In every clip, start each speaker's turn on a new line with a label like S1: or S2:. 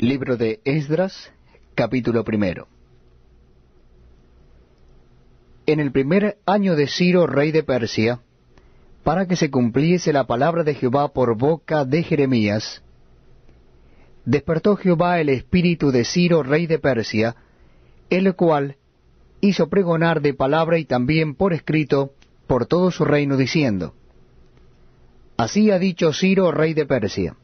S1: Libro de Esdras, capítulo 1. En el primer año de Ciro, rey de Persia, para que se cumpliese la palabra de Jehová por boca de Jeremías, despertó Jehová el espíritu de Ciro, rey de Persia, el cual hizo pregonar de palabra y también por escrito por todo su reino, diciendo: Así ha dicho Ciro, rey de Persia: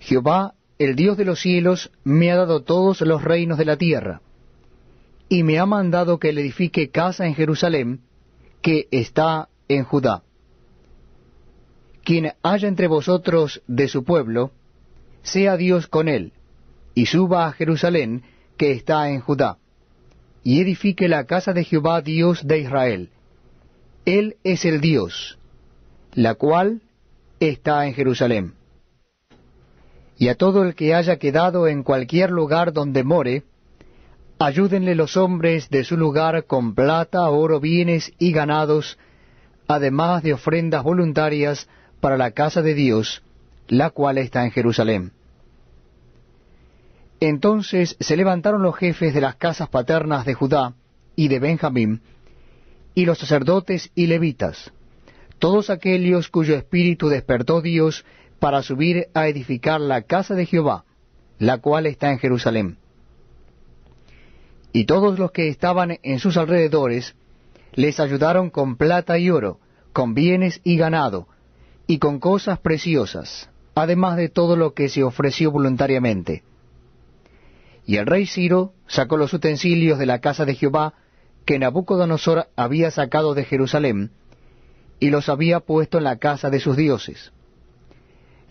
S1: Jehová, el Dios de los cielos, me ha dado todos los reinos de la tierra, y me ha mandado que le edifique casa en Jerusalén, que está en Judá. Quien haya entre vosotros de su pueblo, sea Dios con él, y suba a Jerusalén, que está en Judá, y edifique la casa de Jehová, Dios de Israel. Él es el Dios, la cual está en Jerusalén. Y a todo el que haya quedado en cualquier lugar donde more, ayúdenle los hombres de su lugar con plata, oro, bienes y ganados, además de ofrendas voluntarias para la casa de Dios, la cual está en Jerusalén. Entonces se levantaron los jefes de las casas paternas de Judá y de Benjamín, y los sacerdotes y levitas, todos aquellos cuyo espíritu despertó Dios para subir a edificar la casa de Jehová, la cual está en Jerusalén. Y todos los que estaban en sus alrededores les ayudaron con plata y oro, con bienes y ganado, y con cosas preciosas, además de todo lo que se ofreció voluntariamente. Y el rey Ciro sacó los utensilios de la casa de Jehová que Nabucodonosor había sacado de Jerusalén, y los había puesto en la casa de sus dioses.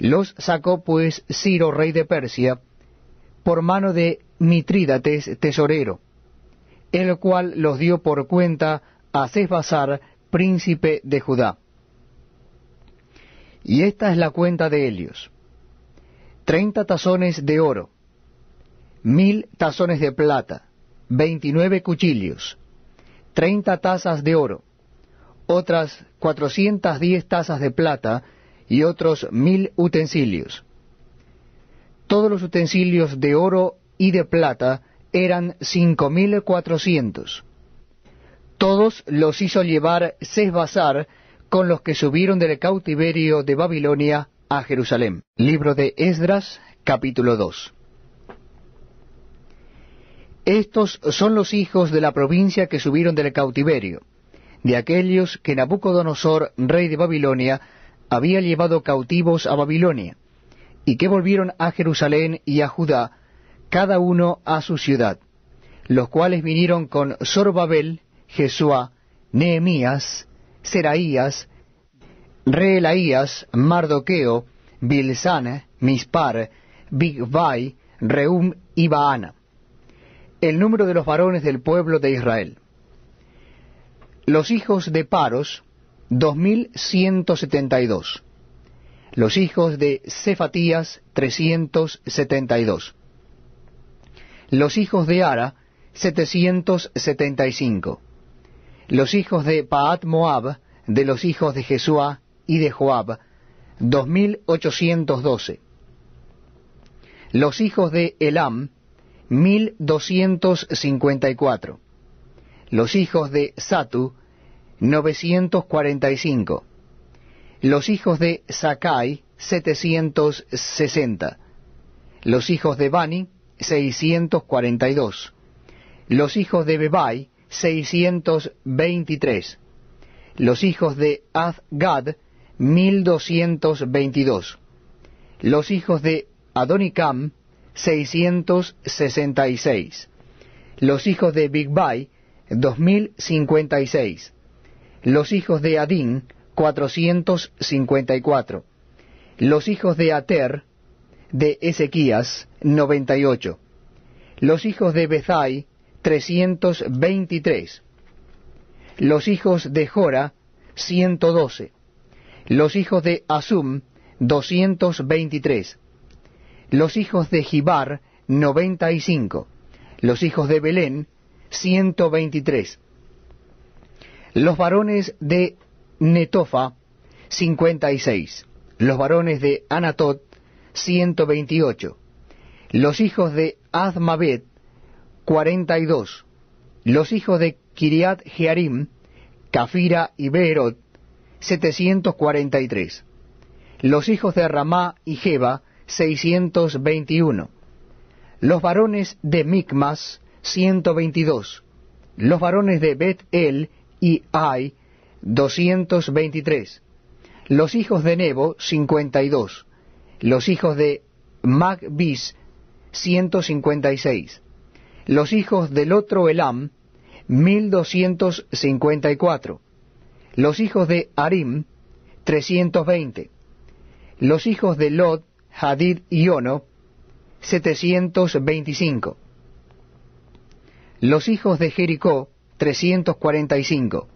S1: Los sacó pues Ciro, rey de Persia, por mano de Mitrídates, tesorero, el cual los dio por cuenta a Sesbassar, príncipe de Judá. Y esta es la cuenta de ellos: 30 tazones de oro, 1000 tazones de plata, 29 cuchillos, 30 tazas de oro, otras 410 tazas de plata, y otros 1000 utensilios. Todos los utensilios de oro y de plata eran 5400. Todos los hizo llevar Sesbassar con los que subieron del cautiverio de Babilonia a Jerusalén. Libro de Esdras, capítulo 2. Estos son los hijos de la provincia que subieron del cautiverio, de aquellos que Nabucodonosor, rey de Babilonia, había llevado cautivos a Babilonia, y que volvieron a Jerusalén y a Judá, cada uno a su ciudad, los cuales vinieron con Zorobabel, Jesuá, Nehemías, Seraías, Reelaías, Mardoqueo, Bilsán, Mispar, Bigvai, Rehum y Baana. El número de los varones del pueblo de Israel. Los hijos de Paros, 2172. Los hijos de Cefatías, 372. Los hijos de Ara, 775. Los hijos de Paat Moab, de los hijos de Jesuá y de Joab, 2812. Los hijos de Elam, 1254. Los hijos de Satu, 945. Los hijos de Sakai, 760. Los hijos de Bani, 642. Los hijos de Bebai, 623. Los hijos de Azgad, 1222. Los hijos de Adonicam, 666. Los hijos de Bigvai, 2056. Los hijos de Adín, 454. Los hijos de Ater, de Ezequías, 98. Los hijos de Bezai, 323. Los hijos de Jora, 112. Los hijos de Asum, 223. Los hijos de Gibar, 95. Los hijos de Belén, 123. Los varones de Netofa, 56. Los varones de Anatot, 128. Los hijos de Azmaveth, 42. Los hijos de Kiriat Jearim, Cafira y Beerot, 743. Los hijos de Ramá y Geba, 621. Los varones de Micmas, 122. Los varones de Bet-El y Ai, 223. Los hijos de Nebo, 52. Los hijos de Magbis, 156. Los hijos del otro Elam, 1254. Los hijos de Arim, 320. Los hijos de Lod, Hadid y Ono, 725. Los hijos de Jericó, 345.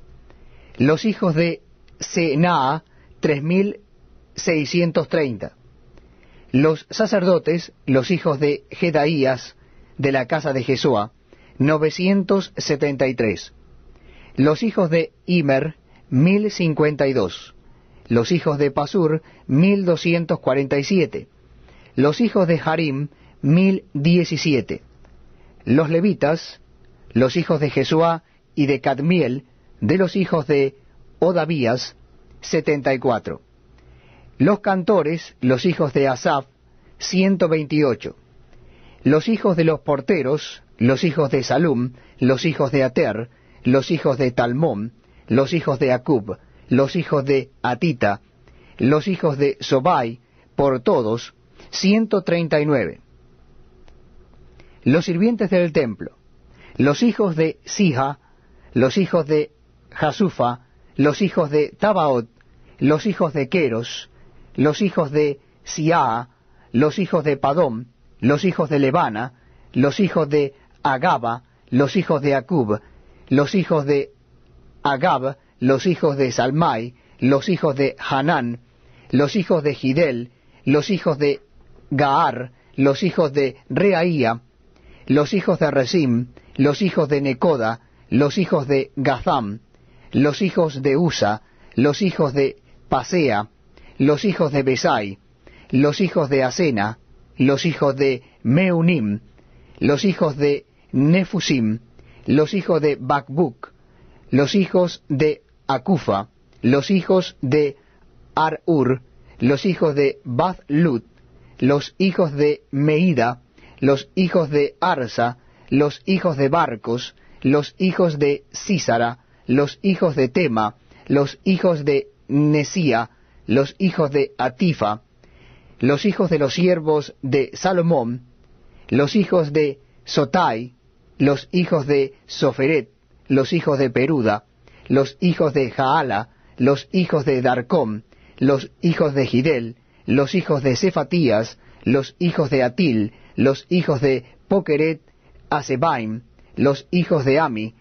S1: Los hijos de Senaa, 3630. Los sacerdotes, los hijos de Jedaías, de la casa de Jesúa, 973. Los hijos de Immer, 1052. Los hijos de Pasur, 1247. Los hijos de Harim, 1017. Los levitas, los hijos de Jesúa y de Cadmiel, de los hijos de Odavías, 74. Los cantores, los hijos de Asaf, 128. Los hijos de los porteros, los hijos de Salum, los hijos de Ater, los hijos de Talmón, los hijos de Acub, los hijos de Atita, los hijos de Sobai, por todos, 139. Los sirvientes del templo, los hijos de Sija, los hijos de Jasufa, los hijos de Tabaot, los hijos de Queros, los hijos de Siaa, los hijos de Padom, los hijos de Lebana, los hijos de Agaba, los hijos de Acub, los hijos de Agab, los hijos de Salmai, los hijos de Hanán, los hijos de Gidel, los hijos de Gaar, los hijos de Reaía, los hijos de Resim, los hijos de Necoda, los hijos de Gazam, los hijos de Usa, los hijos de Pasea, los hijos de Besai, los hijos de Asena, los hijos de Meunim, los hijos de Nefusim, los hijos de Bakbuk, los hijos de Acufa, los hijos de Ar-ur, los hijos de Bath-lut, los hijos de Meida, los hijos de Arsa, los hijos de Barcos, los hijos de Sísara, los hijos de Tema, los hijos de Nesía, los hijos de Atifa, los hijos de los siervos de Salomón, los hijos de Sotai, los hijos de Soferet, los hijos de Peruda, los hijos de Jaala, los hijos de Darcom, los hijos de Gidel, los hijos de Cefatías, los hijos de Atil, los hijos de Pokeret Asebaim, los hijos de Ami,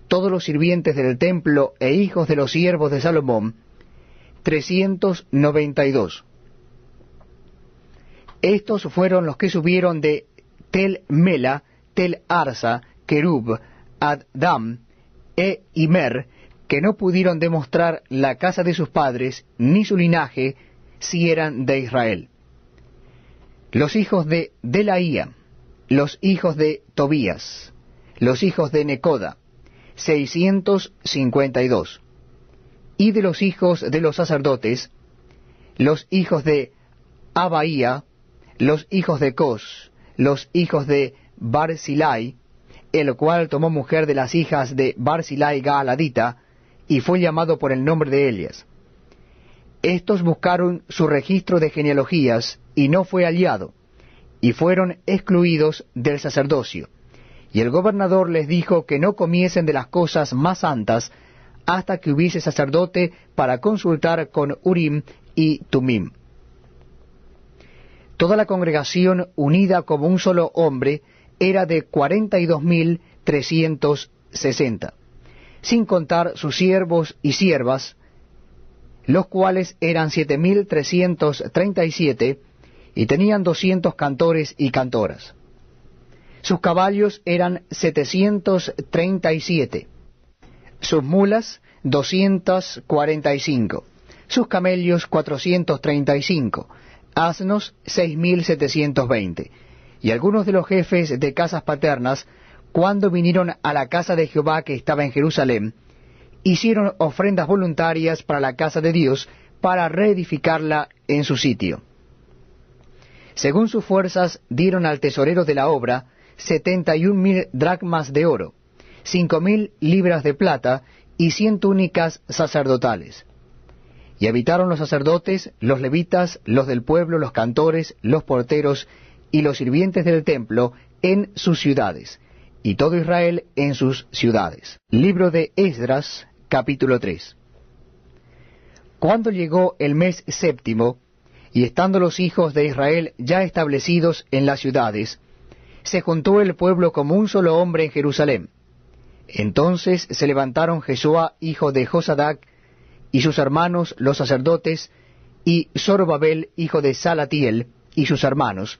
S1: todos los sirvientes del templo e hijos de los siervos de Salomón, 392. Estos fueron los que subieron de Tel Mela, Tel Arsa, Kerub, Addam e Imer, que no pudieron demostrar la casa de sus padres ni su linaje, si eran de Israel. Los hijos de Delaía, los hijos de Tobías, los hijos de Necoda, 652. Y de los hijos de los sacerdotes, los hijos de Abaía, los hijos de Cos, los hijos de Barzilai, el cual tomó mujer de las hijas de Barzilai Gaaladita, y fue llamado por el nombre de Elias. Estos buscaron su registro de genealogías, y no fue hallado, y fueron excluidos del sacerdocio. Y el gobernador les dijo que no comiesen de las cosas más santas, hasta que hubiese sacerdote para consultar con Urim y Tumim. Toda la congregación, unida como un solo hombre, era de 42.360, sin contar sus siervos y siervas, los cuales eran 7.337, y tenían 200 cantores y cantoras. Sus caballos eran 737, sus mulas 245, sus camellos 435, asnos 6.720. Y algunos de los jefes de casas paternas, cuando vinieron a la casa de Jehová que estaba en Jerusalén, hicieron ofrendas voluntarias para la casa de Dios, para reedificarla en su sitio. Según sus fuerzas, dieron al tesorero de la obra 71.000 dracmas de oro, 5.000 libras de plata y 100 túnicas sacerdotales. Y habitaron los sacerdotes, los levitas, los del pueblo, los cantores, los porteros y los sirvientes del templo en sus ciudades, y todo Israel en sus ciudades. Libro de Esdras, capítulo 3. Cuando llegó el mes séptimo, y estando los hijos de Israel ya establecidos en las ciudades, se juntó el pueblo como un solo hombre en Jerusalén. Entonces se levantaron Jesúa, hijo de Josadac, y sus hermanos los sacerdotes, y Zorobabel, hijo de Salatiel, y sus hermanos,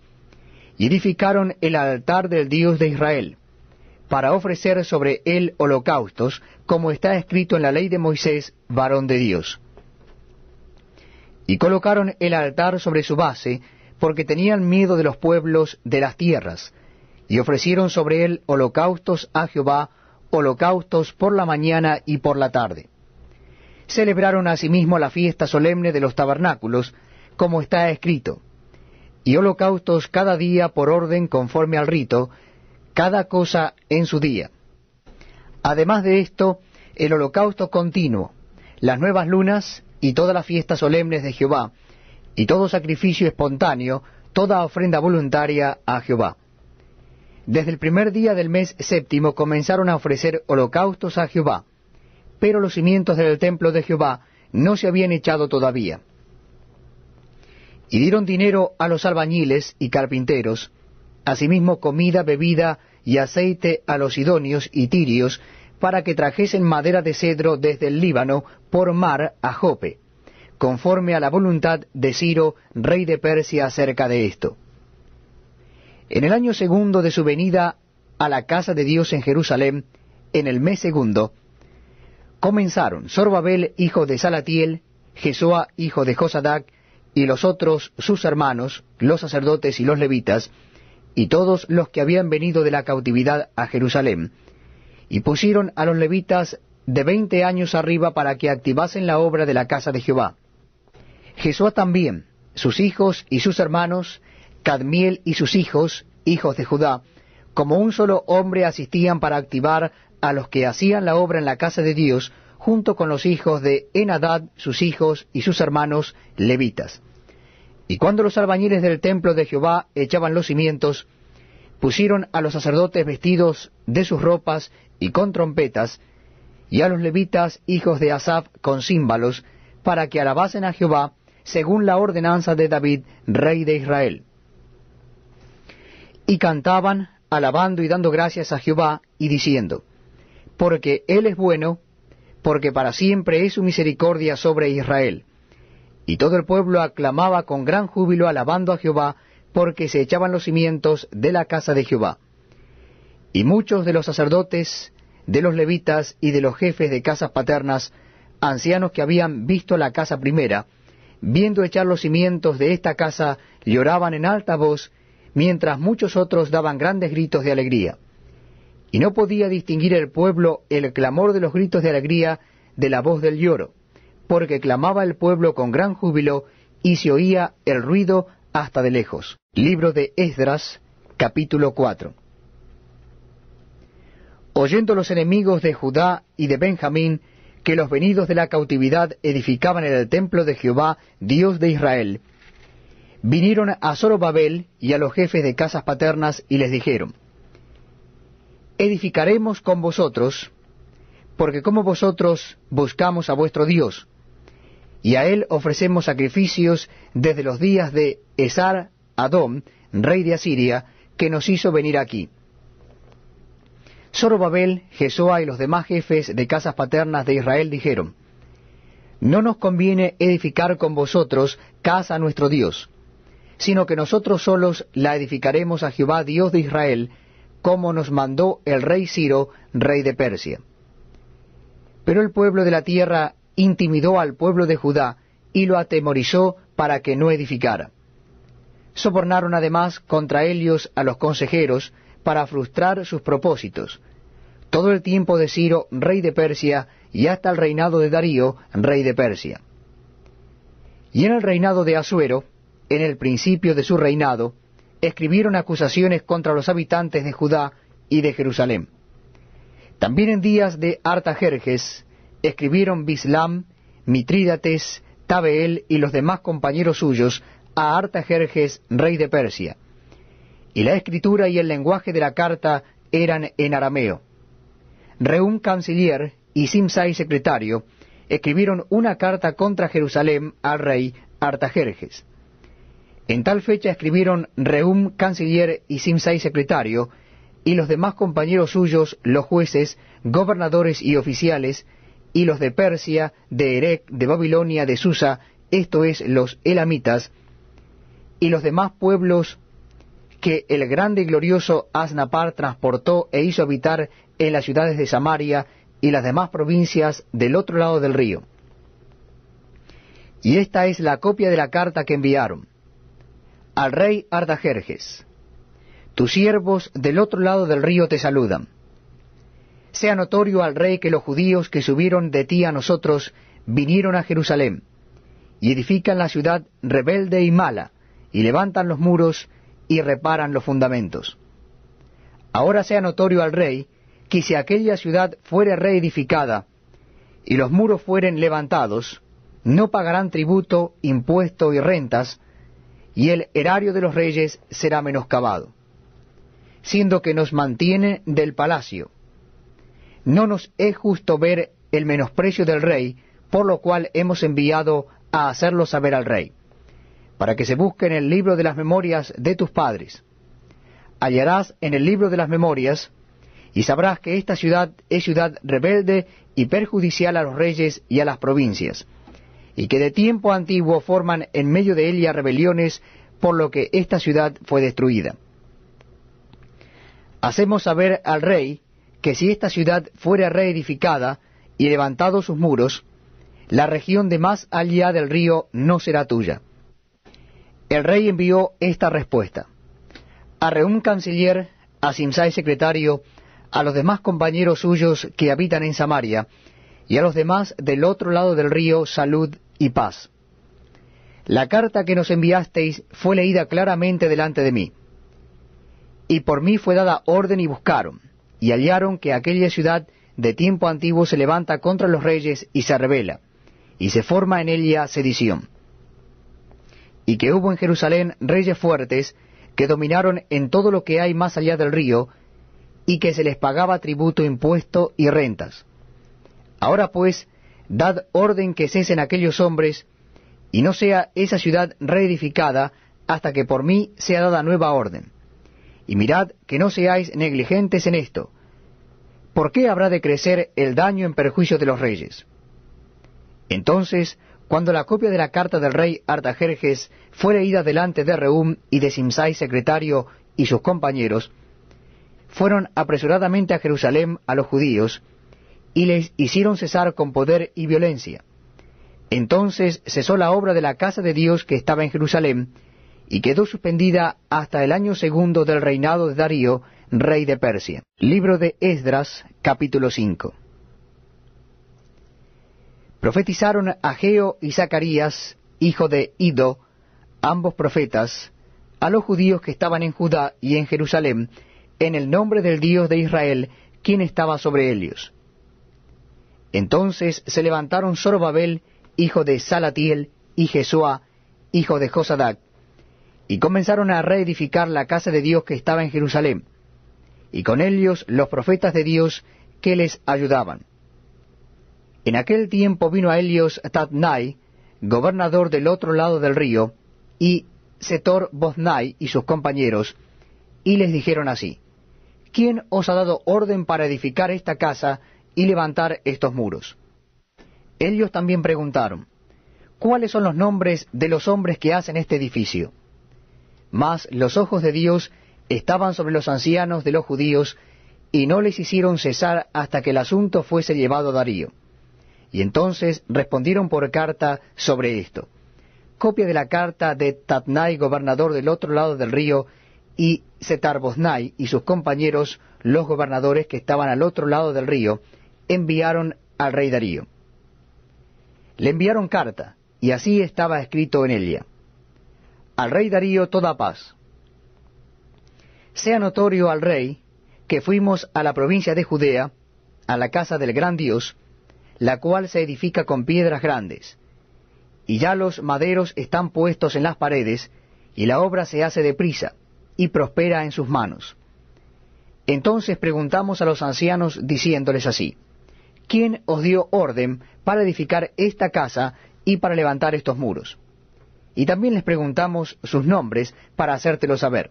S1: y edificaron el altar del Dios de Israel, para ofrecer sobre él holocaustos, como está escrito en la ley de Moisés, varón de Dios. Y colocaron el altar sobre su base, porque tenían miedo de los pueblos de las tierras, y ofrecieron sobre él holocaustos a Jehová, holocaustos por la mañana y por la tarde. Celebraron asimismo la fiesta solemne de los tabernáculos, como está escrito, y holocaustos cada día por orden conforme al rito, cada cosa en su día. Además de esto, el holocausto continuo, las nuevas lunas y todas las fiestas solemnes de Jehová, y todo sacrificio espontáneo, toda ofrenda voluntaria a Jehová. Desde el primer día del mes séptimo comenzaron a ofrecer holocaustos a Jehová, pero los cimientos del templo de Jehová no se habían echado todavía. Y dieron dinero a los albañiles y carpinteros, asimismo comida, bebida y aceite a los sidonios y tirios, para que trajesen madera de cedro desde el Líbano por mar a Jope, conforme a la voluntad de Ciro, rey de Persia, acerca de esto. En el año segundo de su venida a la casa de Dios en Jerusalén, en el mes segundo, comenzaron Zorobabel, hijo de Salatiel, Jesúa, hijo de Josadac, y los otros sus hermanos, los sacerdotes y los levitas, y todos los que habían venido de la cautividad a Jerusalén, y pusieron a los levitas de 20 años arriba para que activasen la obra de la casa de Jehová. Jesúa también, sus hijos y sus hermanos, Cadmiel y sus hijos, hijos de Judá, como un solo hombre asistían para activar a los que hacían la obra en la casa de Dios, junto con los hijos de Enadad, sus hijos y sus hermanos levitas. Y cuando los albañiles del templo de Jehová echaban los cimientos, pusieron a los sacerdotes vestidos de sus ropas y con trompetas, y a los levitas, hijos de Asaf, con címbalos, para que alabasen a Jehová, según la ordenanza de David, rey de Israel. Y cantaban, alabando y dando gracias a Jehová, y diciendo, porque Él es bueno, porque para siempre es su misericordia sobre Israel. Y todo el pueblo aclamaba con gran júbilo, alabando a Jehová, porque se echaban los cimientos de la casa de Jehová. Y muchos de los sacerdotes, de los levitas y de los jefes de casas paternas, ancianos que habían visto la casa primera, viendo echar los cimientos de esta casa, lloraban en alta voz, mientras muchos otros daban grandes gritos de alegría. Y no podía distinguir el pueblo el clamor de los gritos de alegría de la voz del lloro, porque clamaba el pueblo con gran júbilo, y se oía el ruido hasta de lejos. Libro de Esdras, capítulo 4. Oyendo los enemigos de Judá y de Benjamín que los venidos de la cautividad edificaban en el templo de Jehová, Dios de Israel, vinieron a Zorobabel y a los jefes de casas paternas y les dijeron, edificaremos con vosotros, porque como vosotros buscamos a vuestro Dios, y a él ofrecemos sacrificios desde los días de Esar-Adón, rey de Asiria, que nos hizo venir aquí. Zorobabel, Jesúa y los demás jefes de casas paternas de Israel dijeron, no nos conviene edificar con vosotros casa a nuestro Dios, sino que nosotros solos la edificaremos a Jehová Dios de Israel, como nos mandó el rey Ciro, rey de Persia. Pero el pueblo de la tierra intimidó al pueblo de Judá, y lo atemorizó para que no edificara. Sobornaron además contra ellos a los consejeros para frustrar sus propósitos, todo el tiempo de Ciro, rey de Persia, y hasta el reinado de Darío, rey de Persia. Y en el reinado de Asuero, en el principio de su reinado, escribieron acusaciones contra los habitantes de Judá y de Jerusalén. También en días de Artajerjes escribieron Bislam, Mitrídates, Tabeel y los demás compañeros suyos a Artajerjes, rey de Persia. Y la escritura y el lenguaje de la carta eran en arameo. Rehum, canciller, y Simsai, secretario, escribieron una carta contra Jerusalén al rey Artajerjes. En tal fecha escribieron Rehum, canciller, y Simsai, secretario, y los demás compañeros suyos, los jueces, gobernadores y oficiales, y los de Persia, de Erec, de Babilonia, de Susa, esto es, los elamitas, y los demás pueblos que el grande y glorioso Asnapar transportó e hizo habitar en las ciudades de Samaria y las demás provincias del otro lado del río. Y esta es la copia de la carta que enviaron. Al rey Artajerjes: tus siervos del otro lado del río te saludan. Sea notorio al rey que los judíos que subieron de ti a nosotros vinieron a Jerusalén, y edifican la ciudad rebelde y mala, y levantan los muros, y reparan los fundamentos. Ahora sea notorio al rey que si aquella ciudad fuere reedificada, y los muros fueren levantados, no pagarán tributo, impuesto y rentas, y el erario de los reyes será menoscabado, siendo que nos mantiene del palacio. No nos es justo ver el menosprecio del rey, por lo cual hemos enviado a hacerlo saber al rey, para que se busque en el libro de las memorias de tus padres. Hallarás en el libro de las memorias, y sabrás que esta ciudad es ciudad rebelde y perjudicial a los reyes y a las provincias, y que de tiempo antiguo forman en medio de ella rebeliones, por lo que esta ciudad fue destruida. Hacemos saber al rey que si esta ciudad fuere reedificada y levantados sus muros, la región de más allá del río no será tuya. El rey envió esta respuesta: a Rehum, canciller, a Simsai, secretario, a los demás compañeros suyos que habitan en Samaria, y a los demás del otro lado del río, salud y paz. La carta que nos enviasteis fue leída claramente delante de mí, y por mí fue dada orden y buscaron, y hallaron que aquella ciudad de tiempo antiguo se levanta contra los reyes y se rebela, y se forma en ella sedición. Y que hubo en Jerusalén reyes fuertes que dominaron en todo lo que hay más allá del río, y que se les pagaba tributo, impuesto y rentas. Ahora pues, dad orden que cesen aquellos hombres, y no sea esa ciudad reedificada hasta que por mí sea dada nueva orden. Y mirad que no seáis negligentes en esto. ¿Por qué habrá de crecer el daño en perjuicio de los reyes? Entonces, cuando la copia de la carta del rey Artajerjes fue leída delante de Rehum y de Simsai, secretario, y sus compañeros, fueron apresuradamente a Jerusalén a los judíos, y les hicieron cesar con poder y violencia. Entonces cesó la obra de la casa de Dios que estaba en Jerusalén, y quedó suspendida hasta el año segundo del reinado de Darío, rey de Persia. Libro de Esdras, capítulo 5. Profetizaron Ageo y Zacarías, hijo de Iddo, ambos profetas, a los judíos que estaban en Judá y en Jerusalén, en el nombre del Dios de Israel, quien estaba sobre ellos. Entonces se levantaron Zorobabel, hijo de Salatiel, y Jesuá, hijo de Josadac, y comenzaron a reedificar la casa de Dios que estaba en Jerusalén, y con ellos los profetas de Dios que les ayudaban. En aquel tiempo vino a ellos Tatnai, gobernador del otro lado del río, y Setor-Boznai y sus compañeros, y les dijeron así: ¿quién os ha dado orden para edificar esta casa y levantar estos muros? Ellos también preguntaron: ¿cuáles son los nombres de los hombres que hacen este edificio? Mas los ojos de Dios estaban sobre los ancianos de los judíos, y no les hicieron cesar hasta que el asunto fuese llevado a Darío. Y entonces respondieron por carta sobre esto: copia de la carta de Tatnai, gobernador del otro lado del río, y Setar-Boznai y sus compañeros, los gobernadores que estaban al otro lado del río, enviaron al rey Darío. Le enviaron carta, y así estaba escrito en ella: al rey Darío toda paz. Sea notorio al rey que fuimos a la provincia de Judea, a la casa del gran Dios, la cual se edifica con piedras grandes, y ya los maderos están puestos en las paredes, y la obra se hace deprisa, y prospera en sus manos. Entonces preguntamos a los ancianos, diciéndoles así: ¿quién os dio orden para edificar esta casa y para levantar estos muros? Y también les preguntamos sus nombres para hacértelo saber,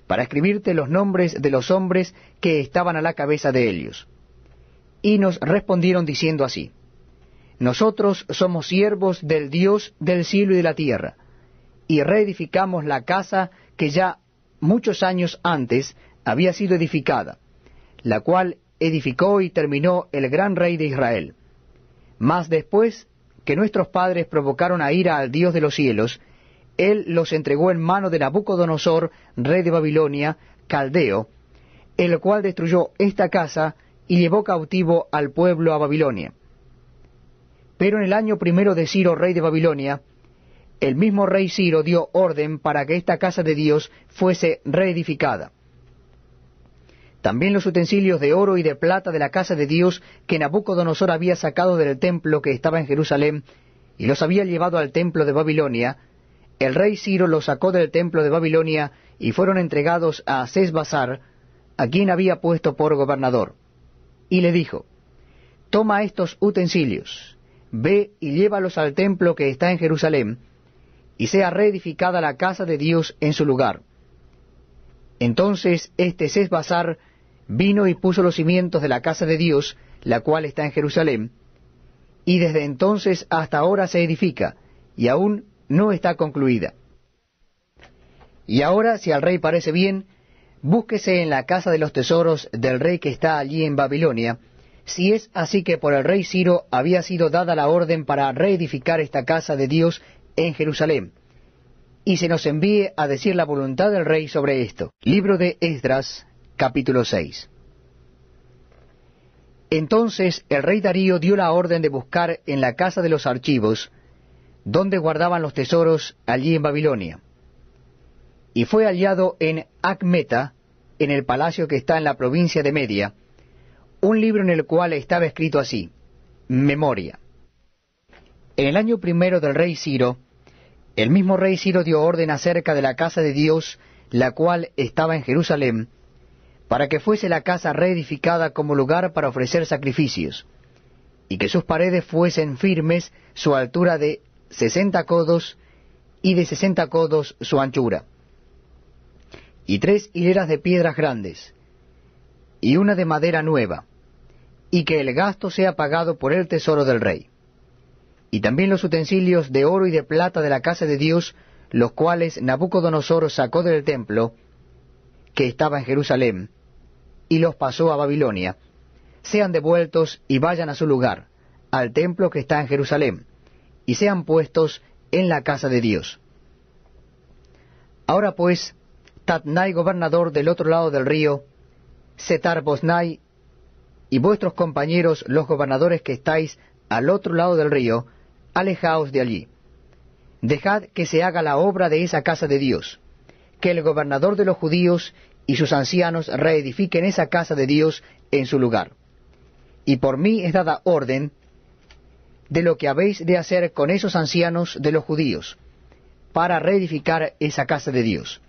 S1: para escribirte los nombres de los hombres que estaban a la cabeza de ellos. Y nos respondieron diciendo así: nosotros somos siervos del Dios del cielo y de la tierra, y reedificamos la casa que ya muchos años antes había sido edificada, la cual edificó y terminó el gran rey de Israel. Mas después que nuestros padres provocaron a ira al Dios de los cielos, él los entregó en mano de Nabucodonosor, rey de Babilonia, caldeo, el cual destruyó esta casa y llevó cautivo al pueblo a Babilonia. Pero en el año primero de Ciro, rey de Babilonia, el mismo rey Ciro dio orden para que esta casa de Dios fuese reedificada. También los utensilios de oro y de plata de la casa de Dios que Nabucodonosor había sacado del templo que estaba en Jerusalén, y los había llevado al templo de Babilonia, el rey Ciro los sacó del templo de Babilonia, y fueron entregados a Sesbassar, a quien había puesto por gobernador. Y le dijo: toma estos utensilios, ve y llévalos al templo que está en Jerusalén, y sea reedificada la casa de Dios en su lugar. Entonces Sesbassar vino y puso los cimientos de la casa de Dios, la cual está en Jerusalén, y desde entonces hasta ahora se edifica, y aún no está concluida. Y ahora, si al rey parece bien, búsquese en la casa de los tesoros del rey que está allí en Babilonia, si es así que por el rey Ciro había sido dada la orden para reedificar esta casa de Dios en Jerusalén, y se nos envíe a decir la voluntad del rey sobre esto. Libro de Esdras, capítulo 6. Entonces el rey Darío dio la orden de buscar en la casa de los archivos, donde guardaban los tesoros allí en Babilonia. Y fue hallado en Acmeta, en el palacio que está en la provincia de Media, un libro en el cual estaba escrito así: Memoria. En el año primero del rey Ciro, el mismo rey Ciro dio orden acerca de la casa de Dios, la cual estaba en Jerusalén, para que fuese la casa reedificada como lugar para ofrecer sacrificios, y que sus paredes fuesen firmes, su altura de 60 codos, y de 60 codos su anchura, y 3 hileras de piedras grandes, y una de madera nueva, y que el gasto sea pagado por el tesoro del rey. Y también los utensilios de oro y de plata de la casa de Dios, los cuales Nabucodonosor sacó del templo que estaba en Jerusalén, y los pasó a Babilonia, sean devueltos y vayan a su lugar, al templo que está en Jerusalén, y sean puestos en la casa de Dios. Ahora pues, Tatnai, gobernador del otro lado del río, Setar-Boznai, y vuestros compañeros los gobernadores que estáis al otro lado del río, alejaos de allí. Dejad que se haga la obra de esa casa de Dios, que el gobernador de los judíos y sus ancianos reedifiquen esa casa de Dios en su lugar. Y por mí es dada orden de lo que habéis de hacer con esos ancianos de los judíos, para reedificar esa casa de Dios.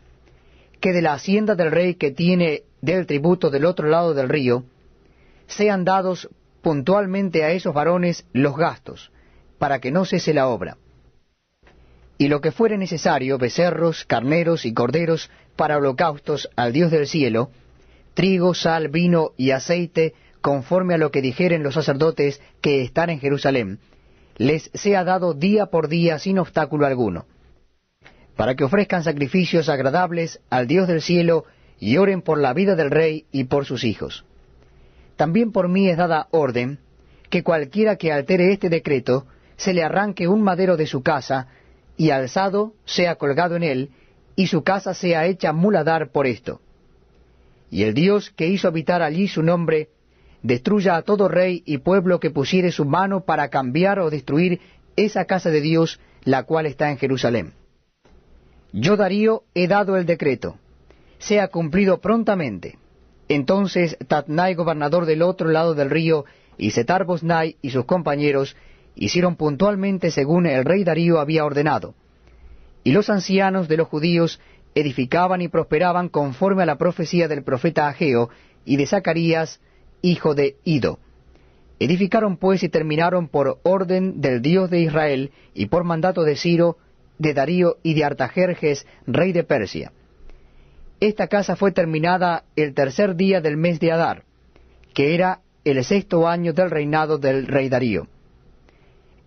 S1: Que de la hacienda del rey que tiene del tributo del otro lado del río, sean dados puntualmente a esos varones los gastos, para que no cese la obra. Y lo que fuere necesario, becerros, carneros y corderos para holocaustos al Dios del cielo, trigo, sal, vino y aceite, conforme a lo que dijeren los sacerdotes que están en Jerusalén, les sea dado día por día sin obstáculo alguno, para que ofrezcan sacrificios agradables al Dios del cielo y oren por la vida del rey y por sus hijos. También por mí es dada orden que cualquiera que altere este decreto se le arranque un madero de su casa y alzado sea colgado en él, y su casa sea hecha muladar por esto. Y el Dios que hizo habitar allí su nombre, destruya a todo rey y pueblo que pusiere su mano para cambiar o destruir esa casa de Dios, la cual está en Jerusalén. Yo, Darío, he dado el decreto, sea cumplido prontamente. Entonces Tatnai, gobernador del otro lado del río, y Setar-Boznai y sus compañeros hicieron puntualmente según el rey Darío había ordenado. Y los ancianos de los judíos edificaban y prosperaban conforme a la profecía del profeta Ageo y de Zacarías, hijo de Ido. Edificaron pues y terminaron por orden del Dios de Israel y por mandato de Ciro, de Darío y de Artajerjes, rey de Persia. Esta casa fue terminada el tercer día del mes de Adar, que era el 6º año del reinado del rey Darío.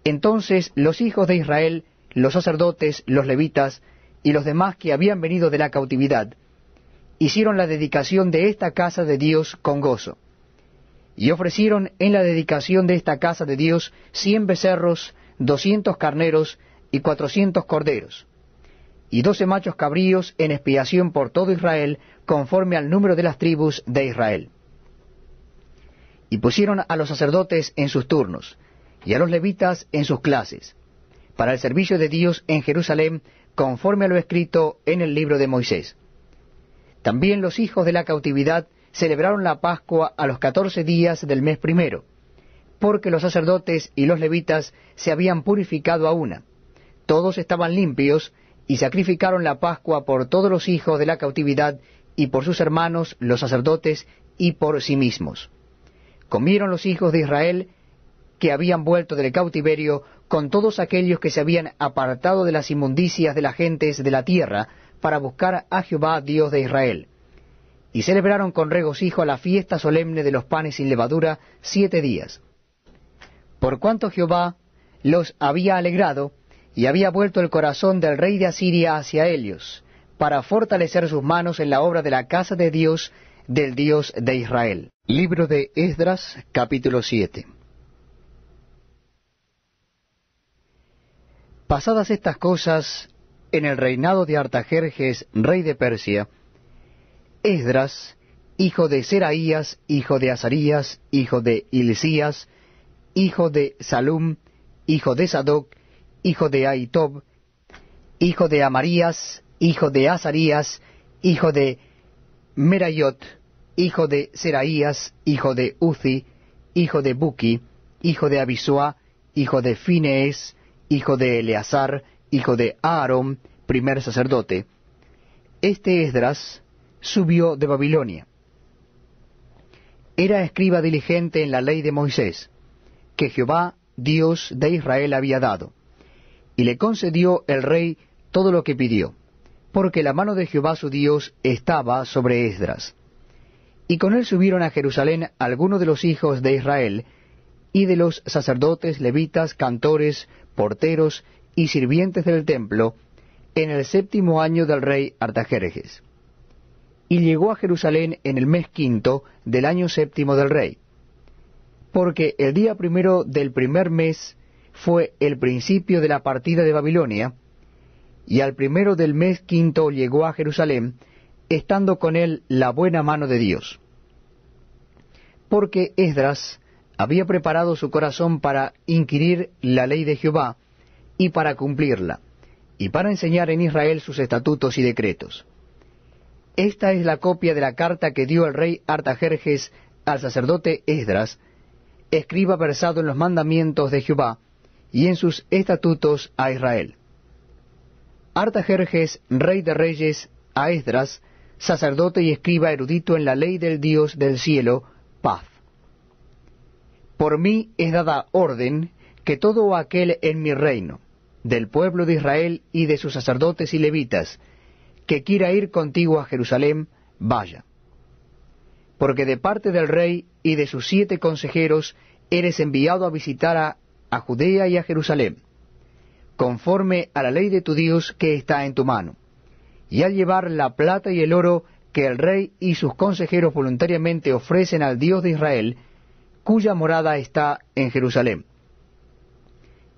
S1: Entonces los hijos de Israel, los sacerdotes, los levitas y los demás que habían venido de la cautividad, hicieron la dedicación de esta casa de Dios con gozo. Y ofrecieron en la dedicación de esta casa de Dios 100 becerros, 200 carneros y 400 corderos, y 12 machos cabríos en expiación por todo Israel, conforme al número de las tribus de Israel. Y pusieron a los sacerdotes en sus turnos, y a los levitas en sus clases, para el servicio de Dios en Jerusalén, conforme a lo escrito en el libro de Moisés. También los hijos de la cautividad celebraron la Pascua a los 14 días del mes primero, porque los sacerdotes y los levitas se habían purificado a una. Todos estaban limpios, y sacrificaron la Pascua por todos los hijos de la cautividad, y por sus hermanos los sacerdotes, y por sí mismos. Comieron los hijos de Israel que habían vuelto del cautiverio, con todos aquellos que se habían apartado de las inmundicias de las gentes de la tierra, para buscar a Jehová Dios de Israel. Y celebraron con regocijo la fiesta solemne de los panes sin levadura 7 días. Por cuanto Jehová los había alegrado, y había vuelto el corazón del rey de Asiria hacia ellos, para fortalecer sus manos en la obra de la casa de Dios, del Dios de Israel. Libro de Esdras, capítulo 7. Pasadas estas cosas, en el reinado de Artajerjes, rey de Persia, Esdras, hijo de Seraías, hijo de Azarías, hijo de Hilcías, hijo de Salum, hijo de Sadoc, hijo de Ahitob, hijo de Amarías, hijo de Azarías, hijo de Merayot, hijo de Seraías, hijo de Uzi, hijo de Buki, hijo de Abisua, hijo de Finees, hijo de Eleazar, hijo de Aarón, primer sacerdote. Este Esdras subió de Babilonia. Era escriba diligente en la ley de Moisés, que Jehová, Dios de Israel, había dado. Y le concedió el rey todo lo que pidió, porque la mano de Jehová su Dios estaba sobre Esdras. Y con él subieron a Jerusalén algunos de los hijos de Israel, y de los sacerdotes, levitas, cantores, porteros y sirvientes del templo, en el 7º año del rey Artajerjes. Y llegó a Jerusalén en el mes 5º del año 7º del rey, porque el día primero del primer mes fue el principio de la partida de Babilonia, y al primero del mes 5º llegó a Jerusalén, estando con él la buena mano de Dios. Porque Esdras había preparado su corazón para inquirir la ley de Jehová, y para cumplirla, y para enseñar en Israel sus estatutos y decretos. Esta es la copia de la carta que dio el rey Artajerjes al sacerdote Esdras, escriba versado en los mandamientos de Jehová, y en sus estatutos a Israel. Artajerjes, rey de reyes, a Esdras, sacerdote y escriba erudito en la ley del Dios del cielo, paz. Por mí es dada orden que todo aquel en mi reino, del pueblo de Israel y de sus sacerdotes y levitas, que quiera ir contigo a Jerusalén, vaya. Porque de parte del rey y de sus 7 consejeros eres enviado a visitar a Judea y a Jerusalén, conforme a la ley de tu Dios que está en tu mano, y al llevar la plata y el oro que el rey y sus consejeros voluntariamente ofrecen al Dios de Israel, cuya morada está en Jerusalén.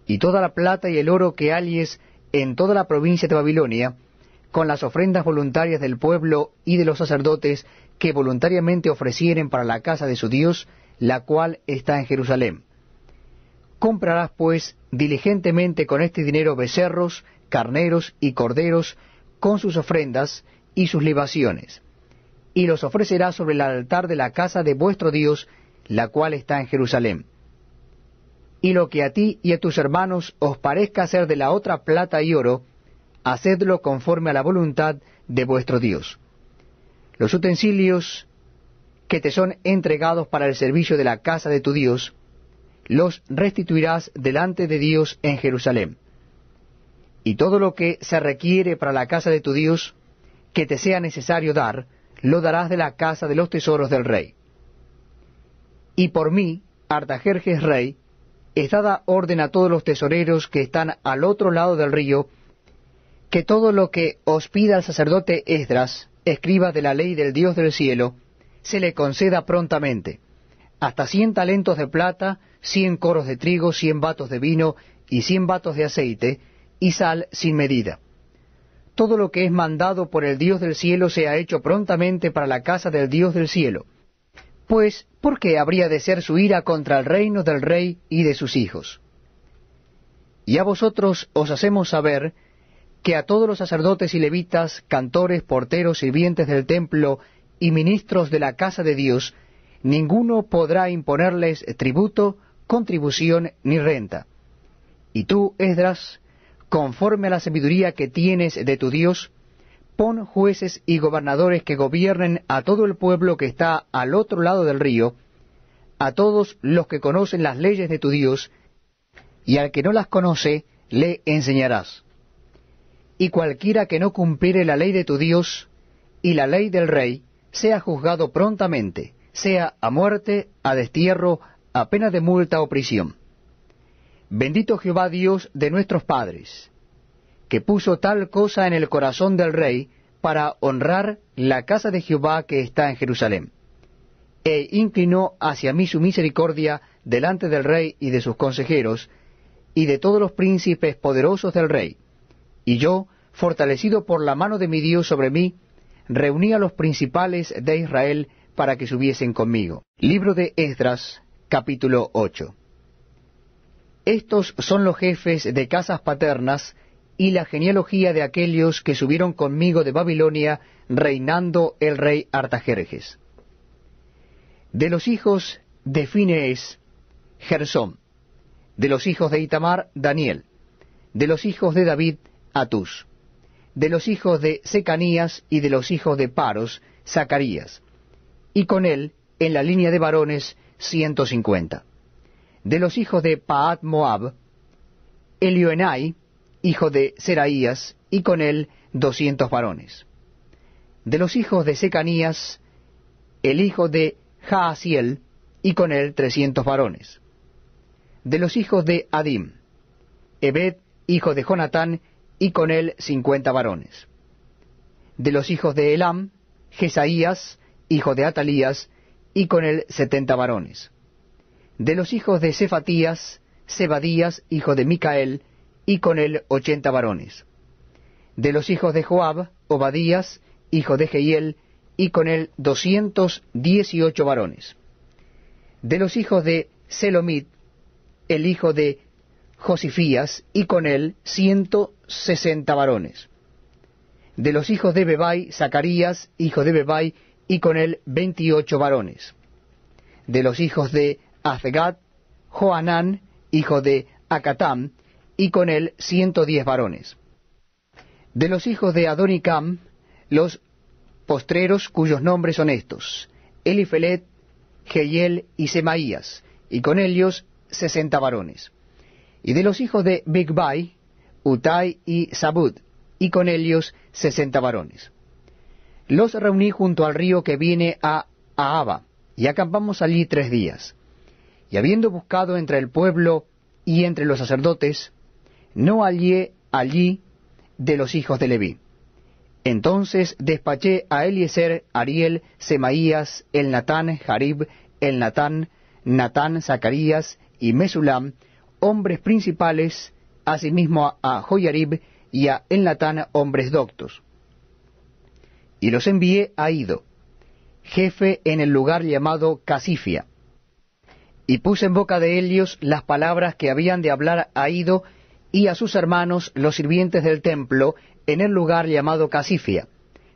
S1: Y toda la plata y el oro que halles en toda la provincia de Babilonia, con las ofrendas voluntarias del pueblo y de los sacerdotes que voluntariamente ofrecieren para la casa de su Dios, la cual está en Jerusalén. Comprarás pues diligentemente con este dinero becerros, carneros y corderos, con sus ofrendas y sus libaciones, y los ofrecerás sobre el altar de la casa de vuestro Dios, la cual está en Jerusalén. Y lo que a ti y a tus hermanos os parezca ser de la otra plata y oro, hacedlo conforme a la voluntad de vuestro Dios. Los utensilios que te son entregados para el servicio de la casa de tu Dios, los restituirás delante de Dios en Jerusalén. Y todo lo que se requiere para la casa de tu Dios, que te sea necesario dar, lo darás de la casa de los tesoros del rey. Y por mí, Artajerjes rey, es dada orden a todos los tesoreros que están al otro lado del río, que todo lo que os pida el sacerdote Esdras, escriba de la ley del Dios del cielo, se le conceda prontamente, hasta 100 talentos de plata, 100 coros de trigo, 100 batos de vino y 100 batos de aceite, y sal sin medida. Todo lo que es mandado por el Dios del cielo sea hecho prontamente para la casa del Dios del cielo. Pues, ¿por qué habría de ser su ira contra el reino del rey y de sus hijos? Y a vosotros os hacemos saber que a todos los sacerdotes y levitas, cantores, porteros, sirvientes del templo y ministros de la casa de Dios, ninguno podrá imponerles tributo, contribución ni renta. Y tú, Esdras, conforme a la sabiduría que tienes de tu Dios, pon jueces y gobernadores que gobiernen a todo el pueblo que está al otro lado del río, a todos los que conocen las leyes de tu Dios, y al que no las conoce, le enseñarás. Y cualquiera que no cumpliere la ley de tu Dios y la ley del rey, sea juzgado prontamente, sea a muerte, a destierro, a pena de multa o prisión. Bendito Jehová Dios de nuestros padres, que puso tal cosa en el corazón del rey para honrar la casa de Jehová que está en Jerusalén, e inclinó hacia mí su misericordia delante del rey y de sus consejeros, y de todos los príncipes poderosos del rey. Y yo, fortalecido por la mano de mi Dios sobre mí, reuní a los principales de Israel para que subiesen conmigo. Libro de Esdras, capítulo 8. Estos son los jefes de casas paternas y la genealogía de aquellos que subieron conmigo de Babilonia, reinando el rey Artajerjes. De los hijos de Finees, Gersón. De los hijos de Itamar, Daniel. De los hijos de David, Atús. De los hijos de Secanías y de los hijos de Paros, Zacarías. Y con él, en la línea de varones, 150. De los hijos de Pahat Moab, Elioenai, hijo de Seraías, y con él 200 varones. De los hijos de Secanías, el hijo de Jaasiel, y con él 300 varones. De los hijos de Adim, Ebed, hijo de Jonatán, y con él 50 varones. De los hijos de Elam, Jesaías, hijo de Atalías, y con él 70 varones. De los hijos de Cefatías, Zebadías, hijo de Micael, y con él 80 varones. De los hijos de Joab, Obadías, hijo de Jehiel, y con él 218 varones. De los hijos de Selomit, el hijo de Josifías, y con él 160 varones. De los hijos de Bebai, Zacarías, hijo de Bebai, y con él 28 varones. De los hijos de Azgad, Joanán, hijo de Acatam, y con él 110 varones. De los hijos de Adonicam, los postreros cuyos nombres son estos: Elifelet, Jehiel y Semaías, y con ellos 60 varones. Y de los hijos de Bigvai, Utai y Zabud, y con ellos 60 varones. Los reuní junto al río que viene a Ahava, y acampamos allí 3 días. Y habiendo buscado entre el pueblo y entre los sacerdotes, no hallé allí de los hijos de Leví. Entonces despaché a Eliezer, Ariel, Semaías, Elnatán, Jarib, Elnatán, Natán, Zacarías y Mesulam, hombres principales, asimismo a Joyarib, y a Elnatán hombres doctos. Y los envié a Ido, jefe en el lugar llamado Casifia, y puse en boca de ellos las palabras que habían de hablar a Ido y a sus hermanos los sirvientes del templo en el lugar llamado Casifia,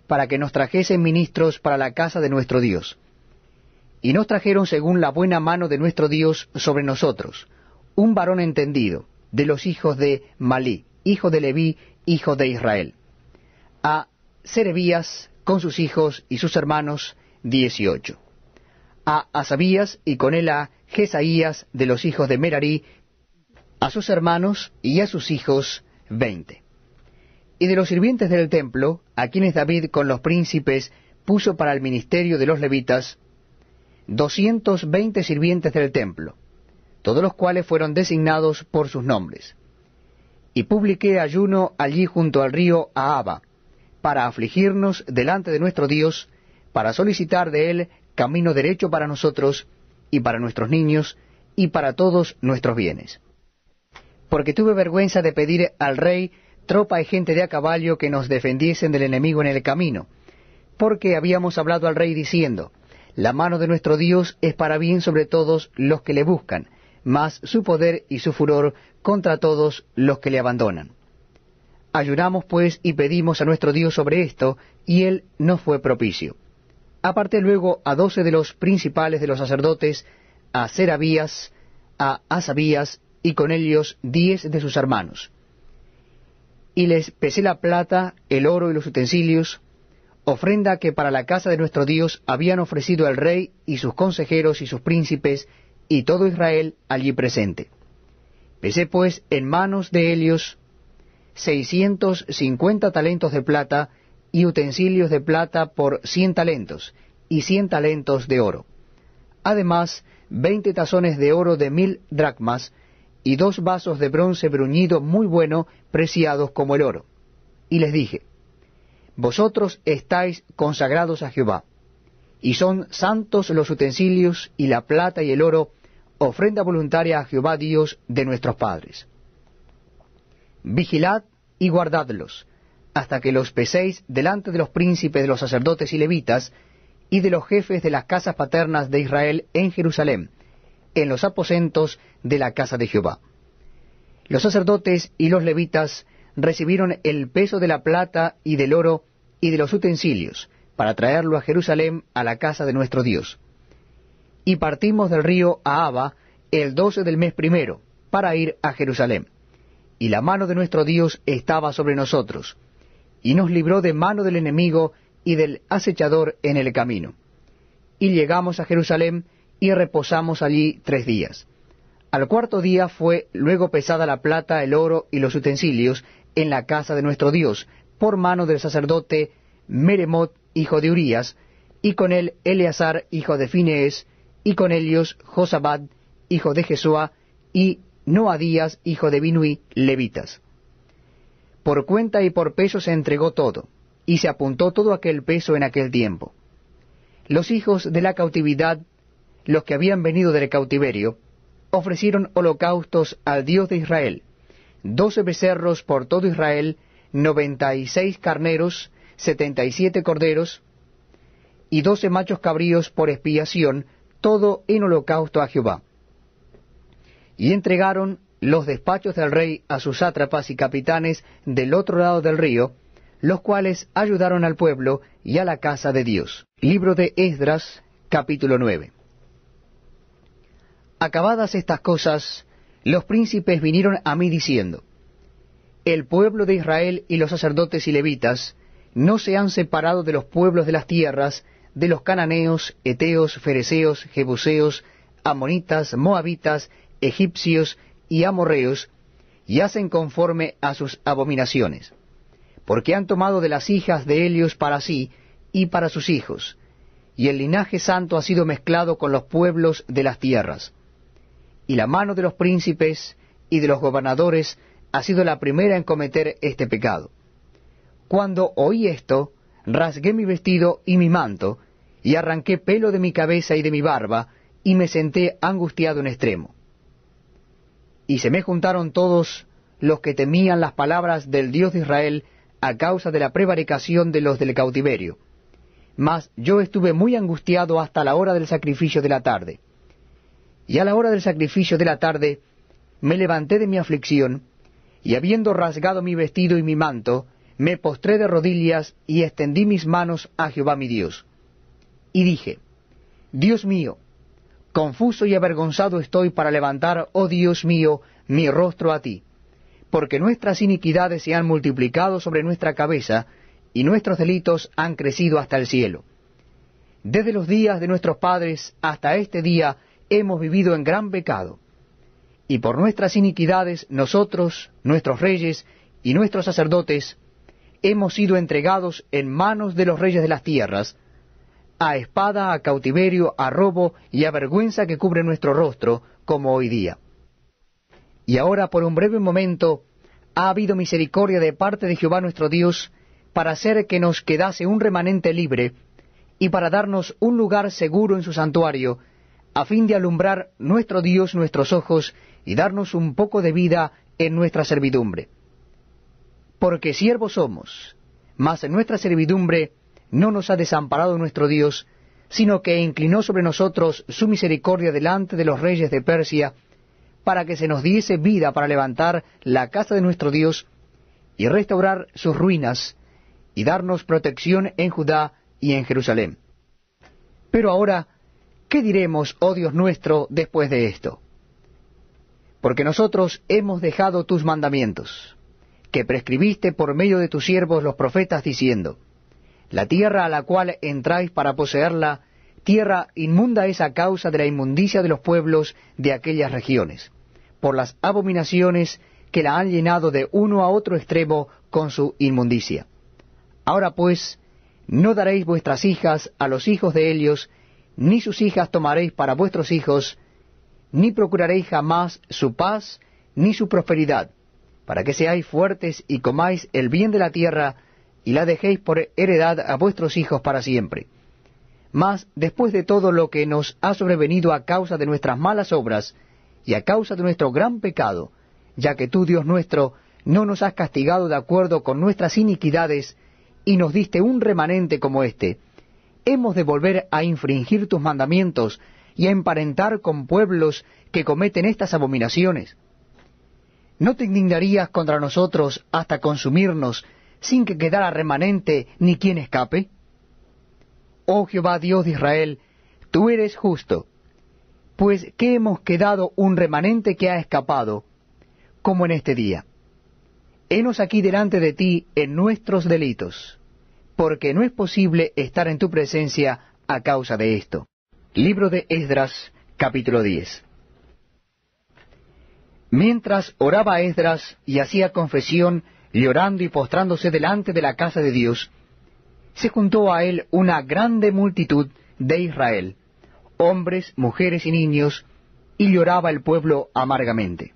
S1: para que nos trajesen ministros para la casa de nuestro Dios. Y nos trajeron según la buena mano de nuestro Dios sobre nosotros, un varón entendido, de los hijos de Malí, hijo de Leví, hijo de Israel, a Serebías con sus hijos y sus hermanos 18, a Asabías y con él a Jesaías de los hijos de Merarí, a sus hermanos y a sus hijos 20. Y de los sirvientes del templo, a quienes David con los príncipes puso para el ministerio de los levitas, 220 sirvientes del templo, todos los cuales fueron designados por sus nombres. Y publiqué ayuno allí junto al río Ahaba, para afligirnos delante de nuestro Dios, para solicitar de él camino derecho para nosotros, y para nuestros niños, y para todos nuestros bienes. Porque tuve vergüenza de pedir al rey tropa y gente de a caballo que nos defendiesen del enemigo en el camino, porque habíamos hablado al rey diciendo, la mano de nuestro Dios es para bien sobre todos los que le buscan, mas su poder y su furor contra todos los que le abandonan. Ayunamos pues y pedimos a nuestro Dios sobre esto, y él nos fue propicio. Aparté luego a 12 de los principales de los sacerdotes, a Serabías, a Asabías, y con ellos 10 de sus hermanos. Y les pesé la plata, el oro y los utensilios, ofrenda que para la casa de nuestro Dios habían ofrecido el rey y sus consejeros y sus príncipes, y todo Israel allí presente. Pesé pues en manos de ellos 650 talentos de plata, y utensilios de plata por 100 talentos, y 100 talentos de oro. Además, 20 tazones de oro de 1000 dracmas, y 2 vasos de bronce bruñido muy bueno, preciados como el oro. Y les dije, vosotros estáis consagrados a Jehová, y son santos los utensilios, y la plata y el oro, ofrenda voluntaria a Jehová Dios de nuestros padres. Vigilad y guardadlos, hasta que los peséis delante de los príncipes de los sacerdotes y levitas, y de los jefes de las casas paternas de Israel en Jerusalén, en los aposentos de la casa de Jehová. Los sacerdotes y los levitas recibieron el peso de la plata y del oro y de los utensilios, para traerlo a Jerusalén a la casa de nuestro Dios. Y partimos del río Ahaba el 12 del mes primero, para ir a Jerusalén. Y la mano de nuestro Dios estaba sobre nosotros, y nos libró de mano del enemigo y del acechador en el camino. Y llegamos a Jerusalén, y reposamos allí 3 días. Al cuarto día fue luego pesada la plata, el oro y los utensilios en la casa de nuestro Dios, por mano del sacerdote Meremot, hijo de Urías, y con él Eleazar, hijo de Finees, y con ellos Josabad, hijo de Jesúa, y Noadías, hijo de Binuí, levitas. Por cuenta y por peso se entregó todo, y se apuntó todo aquel peso en aquel tiempo. Los hijos de la cautividad, los que habían venido del cautiverio, ofrecieron holocaustos al Dios de Israel, 12 becerros por todo Israel, 96 carneros, 77 corderos, y 12 machos cabríos por expiación, todo en holocausto a Jehová. Y entregaron los despachos del rey a sus sátrapas y capitanes del otro lado del río, los cuales ayudaron al pueblo y a la casa de Dios. Libro de Esdras, capítulo 9. Acabadas estas cosas, los príncipes vinieron a mí diciendo, el pueblo de Israel y los sacerdotes y levitas no se han separado de los pueblos de las tierras, de los cananeos, heteos, fereceos, jebuseos, amonitas, moabitas, egipcios y amorreos, y hacen conforme a sus abominaciones, porque han tomado de las hijas de ellos para sí y para sus hijos, y el linaje santo ha sido mezclado con los pueblos de las tierras. Y la mano de los príncipes y de los gobernadores ha sido la primera en cometer este pecado. Cuando oí esto, rasgué mi vestido y mi manto, y arranqué pelo de mi cabeza y de mi barba, y me senté angustiado en extremo. Y se me juntaron todos los que temían las palabras del Dios de Israel a causa de la prevaricación de los del cautiverio. Mas yo estuve muy angustiado hasta la hora del sacrificio de la tarde. Y a la hora del sacrificio de la tarde me levanté de mi aflicción, y habiendo rasgado mi vestido y mi manto, me postré de rodillas y extendí mis manos a Jehová mi Dios. Y dije, Dios mío, confuso y avergonzado estoy para levantar, oh Dios mío, mi rostro a ti, porque nuestras iniquidades se han multiplicado sobre nuestra cabeza, y nuestros delitos han crecido hasta el cielo. Desde los días de nuestros padres hasta este día hemos vivido en gran pecado, y por nuestras iniquidades nosotros, nuestros reyes y nuestros sacerdotes, hemos sido entregados en manos de los reyes de las tierras, a espada, a cautiverio, a robo y a vergüenza que cubre nuestro rostro, como hoy día. Y ahora por un breve momento ha habido misericordia de parte de Jehová nuestro Dios, para hacer que nos quedase un remanente libre, y para darnos un lugar seguro en su santuario, a fin de alumbrar nuestro Dios nuestros ojos, y darnos un poco de vida en nuestra servidumbre. Porque siervos somos, mas en nuestra servidumbre no nos ha desamparado nuestro Dios, sino que inclinó sobre nosotros su misericordia delante de los reyes de Persia, para que se nos diese vida para levantar la casa de nuestro Dios, y restaurar sus ruinas, y darnos protección en Judá y en Jerusalén. Pero ahora, ¿qué diremos, oh Dios nuestro, después de esto? Porque nosotros hemos dejado tus mandamientos, que prescribiste por medio de tus siervos los profetas, diciendo, la tierra a la cual entráis para poseerla, tierra inmunda es a causa de la inmundicia de los pueblos de aquellas regiones, por las abominaciones que la han llenado de uno a otro extremo con su inmundicia. Ahora pues, no daréis vuestras hijas a los hijos de ellos, ni sus hijas tomaréis para vuestros hijos, ni procuraréis jamás su paz, ni su prosperidad, para que seáis fuertes y comáis el bien de la tierra, y la dejéis por heredad a vuestros hijos para siempre. Mas, después de todo lo que nos ha sobrevenido a causa de nuestras malas obras, y a causa de nuestro gran pecado, ya que tú, Dios nuestro, no nos has castigado de acuerdo con nuestras iniquidades, y nos diste un remanente como este, hemos de volver a infringir tus mandamientos, y a emparentar con pueblos que cometen estas abominaciones. ¿No te indignarías contra nosotros hasta consumirnos, sin que quedara remanente ni quien escape? Oh Jehová Dios de Israel, tú eres justo, pues que hemos quedado un remanente que ha escapado, como en este día. Henos aquí delante de ti en nuestros delitos, porque no es posible estar en tu presencia a causa de esto. Libro de Esdras, capítulo 10. Mientras oraba Esdras y hacía confesión, llorando y postrándose delante de la casa de Dios, se juntó a él una grande multitud de Israel, hombres, mujeres y niños, y lloraba el pueblo amargamente.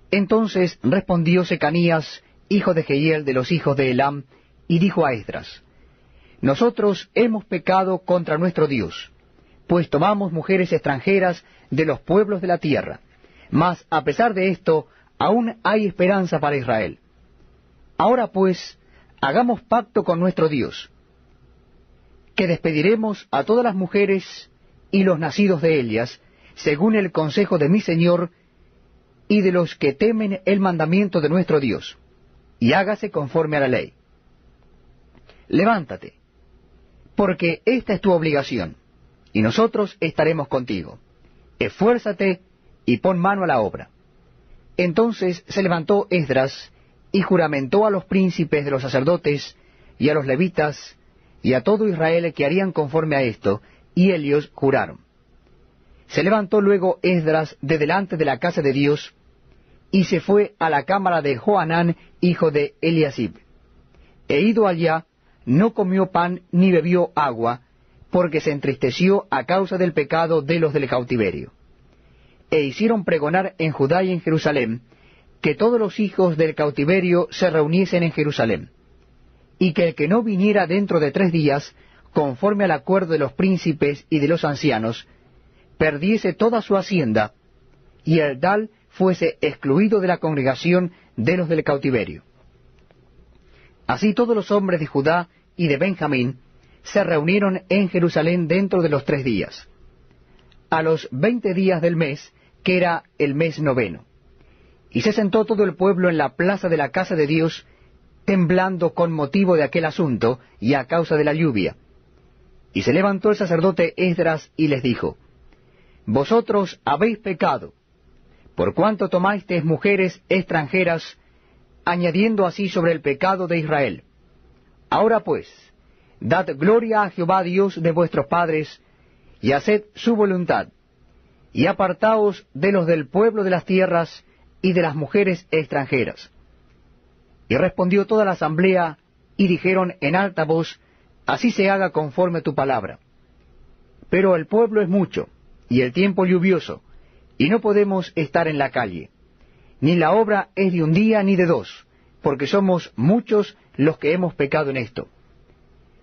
S1: Entonces respondió Secanías, hijo de Jehiel de los hijos de Elam, y dijo a Esdras, nosotros hemos pecado contra nuestro Dios, pues tomamos mujeres extranjeras de los pueblos de la tierra, mas a pesar de esto, aún hay esperanza para Israel. Ahora pues, hagamos pacto con nuestro Dios, que despediremos a todas las mujeres y los nacidos de ellas, según el consejo de mi Señor y de los que temen el mandamiento de nuestro Dios, y hágase conforme a la ley. Levántate, porque esta es tu obligación, y nosotros estaremos contigo. Esfuérzate y pon mano a la obra. Entonces se levantó Esdras y juramentó a los príncipes de los sacerdotes y a los levitas y a todo Israel que harían conforme a esto, y ellos juraron. Se levantó luego Esdras de delante de la casa de Dios y se fue a la cámara de Johanán, hijo de Eliasib. E ido allá, no comió pan ni bebió agua, porque se entristeció a causa del pecado de los del cautiverio. E hicieron pregonar en Judá y en Jerusalén, que todos los hijos del cautiverio se reuniesen en Jerusalén, y que el que no viniera dentro de 3 días, conforme al acuerdo de los príncipes y de los ancianos, perdiese toda su hacienda, y el tal fuese excluido de la congregación de los del cautiverio. Así todos los hombres de Judá y de Benjamín se reunieron en Jerusalén dentro de los 3 días, a los 20 días del mes, que era el mes 9. Y se sentó todo el pueblo en la plaza de la casa de Dios, temblando con motivo de aquel asunto y a causa de la lluvia. Y se levantó el sacerdote Esdras y les dijo: Vosotros habéis pecado, por cuanto tomasteis mujeres extranjeras, añadiendo así sobre el pecado de Israel. Ahora pues, dad gloria a Jehová Dios de vuestros padres, y haced su voluntad, y apartaos de los del pueblo de las tierras y de las mujeres extranjeras. Y respondió toda la asamblea, y dijeron en alta voz: Así se haga conforme a tu palabra. Pero el pueblo es mucho, y el tiempo lluvioso, y no podemos estar en la calle. Ni la obra es de un día ni de 2, porque somos muchos los que hemos pecado en esto.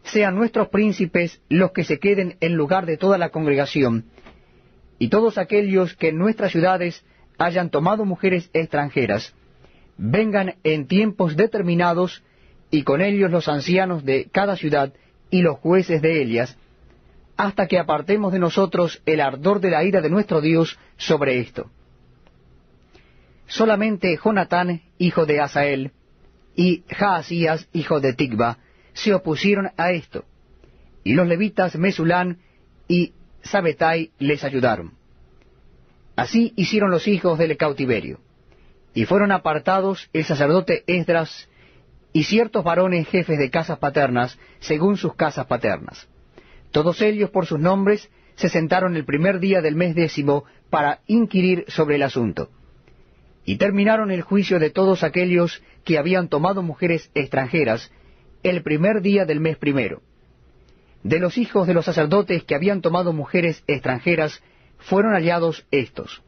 S1: Sean nuestros príncipes los que se queden en lugar de toda la congregación, y todos aquellos que en nuestras ciudades hayan tomado mujeres extranjeras, vengan en tiempos determinados, y con ellos los ancianos de cada ciudad y los jueces de ellas, hasta que apartemos de nosotros el ardor de la ira de nuestro Dios sobre esto. Solamente Jonatán, hijo de Asael, y Jaasías, hijo de Ticva, se opusieron a esto, y los levitas Mesulán y Sabetai les ayudaron. Así hicieron los hijos del cautiverio, y fueron apartados el sacerdote Esdras y ciertos varones jefes de casas paternas, según sus casas paternas. Todos ellos por sus nombres se sentaron el primer día del mes 10 para inquirir sobre el asunto. Y terminaron el juicio de todos aquellos que habían tomado mujeres extranjeras el primer día del mes 1. De los hijos de los sacerdotes que habían tomado mujeres extranjeras fueron hallados estos: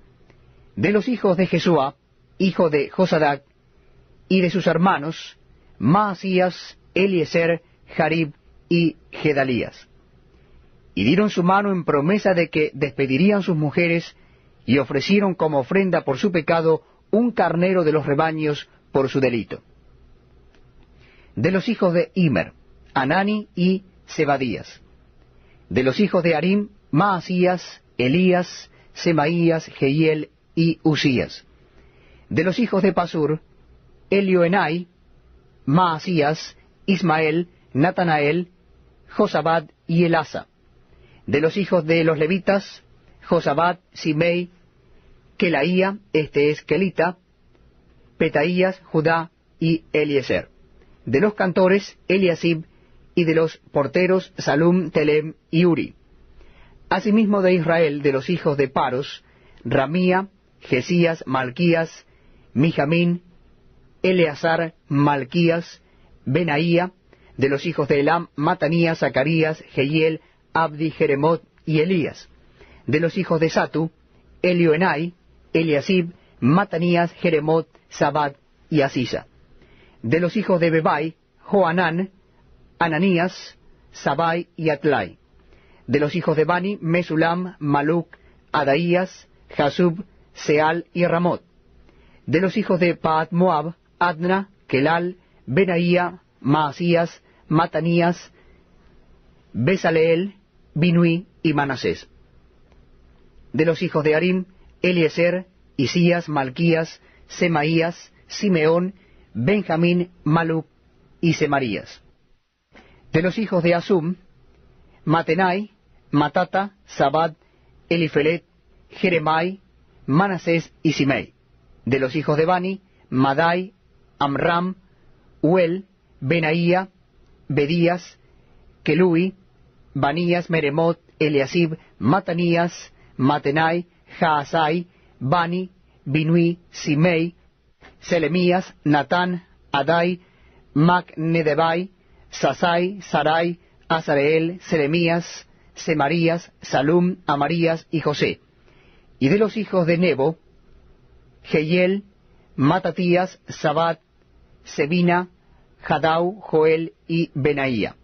S1: de los hijos de Jesúa, hijo de Josadac, y de sus hermanos, Maasías, Eliezer, Jarib y Gedalías. Y dieron su mano en promesa de que despedirían sus mujeres, y ofrecieron como ofrenda por su pecado un carnero de los rebaños por su delito. De los hijos de Immer, Anani y Zebadías. De los hijos de Harim, Maasías, Elías, Semaías, Jehiel y Usías. De los hijos de Pasur, Elioenai, Maasías, Ismael, Natanael, Josabad y Elasa. De los hijos de los levitas, Josabad, Simei, Kelaía, este es Kelita, Petaías, Judá y Eliezer. De los cantores, Eliasib, y de los porteros, Salum, Telem y Uri. Asimismo de Israel, de los hijos de Paros, Ramía, Jesías, Malquías, Mijamín, Eleazar, Malquías, Benaía. De los hijos de Elam, Matanías, Zacarías, Jehiel, Abdi, Jeremot y Elías. De los hijos de Satu, Elioenai, Eliasib, Matanías, Jeremot, Sabad y Asisa. De los hijos de Bebai, Joanán, Ananías, Sabai y Atlai. De los hijos de Bani, Mesulam, Maluc, Adaías, Jasub, Seal y Ramot. De los hijos de Paat Moab, Adna, Kelal, Benaía, Maasías, Matanías, Besaleel, Binui y Manasés. De los hijos de Harim, Eliezer, Isías, Malquías, Semaías, Simeón, Benjamín, Maluc y Semarías. De los hijos de Asum, Matenai, Matata, Sabad, Elifelet, Jeremai, Manasés y Simei. De los hijos de Bani, Madai, Amram, Uel, Benaía, Bedías, Kelui, Banías, Meremot, Eliasib, Matanías, Matenai, Jaasai, Bani, Binui, Simei, Selemías, Natán, Adai, Macnedebai, Sasai, Sarai, Azareel, Selemías, Semarías, Salum, Amarías y José. Y de los hijos de Nebo, Jehiel, Matatías, Sabad, Sebina, Jadau, Joel y Benaía.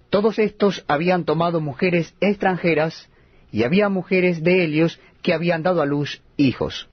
S1: Todos estos habían tomado mujeres extranjeras, y había mujeres de ellos que habían dado a luz hijos.